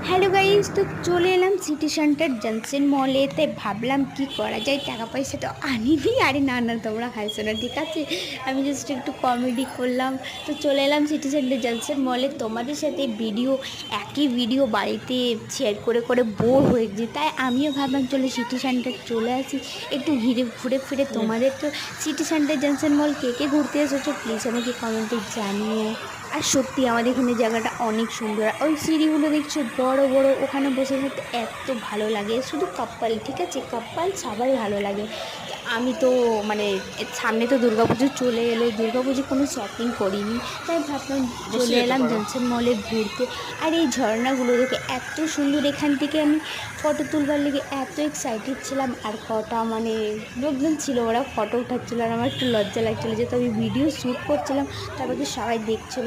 Hello guys, তো চলে এলাম সিটি সেন্টার জংশন মলে। তাই ভাবলাম কি করা যায়, টাকা পয়সা তো আনিনি। আরে না না, তোমরা হাসো না, ঠিক আছে? আমি জাস্ট একটু কমেডি করলাম। তো চলে এলাম সিটি সেন্টার জংশন মলে, তোমাদের সাথে একই ভিডিও বাড়িতে শেয়ার করে করে বোর হয়ে গেছি। তাই আমিও ভাবলাম চলো সিটি সেন্টার চলে আসি, একটু ঘুরে ফিরে। তোমাদের তো সিটি সেন্টার জংশন মল কে কে ঘুরতে এসেছো প্লিজ আমাকে কমেন্টে জানিও। আর সত্যি আমাদের এখানে জায়গাটা অনেক সুন্দর। ওই সিঁড়িগুলো দেখছো বড় বড়, ওখানে বসে থাকতে এত ভালো লাগে। শুধু কাপ্পাল, ঠিক আছে, কাপ্পাল সবাই ভালো লাগে। আমি তো মানে সামনে তো দুর্গাপুজো চলে এলো, দুর্গাপুজো কোনো শপিং করিনি, তাই ভাবলাম চলে এলাম জনসন মলে ঘুরতে। আর এই ঝর্ণাগুলো দেখে এত সুন্দর, এখান থেকে আমি ফটো তুলবার লেগে এত এক্সাইটেড ছিলাম। আর কটা মানে লোকজন ছিল, ওরা ফটো উঠাচ্ছিলো আর আমার একটু লজ্জা লাগছিলো, যেহেতু আমি ভিডিও শ্যুট করছিলাম, তারপর তো সবাই দেখছিল।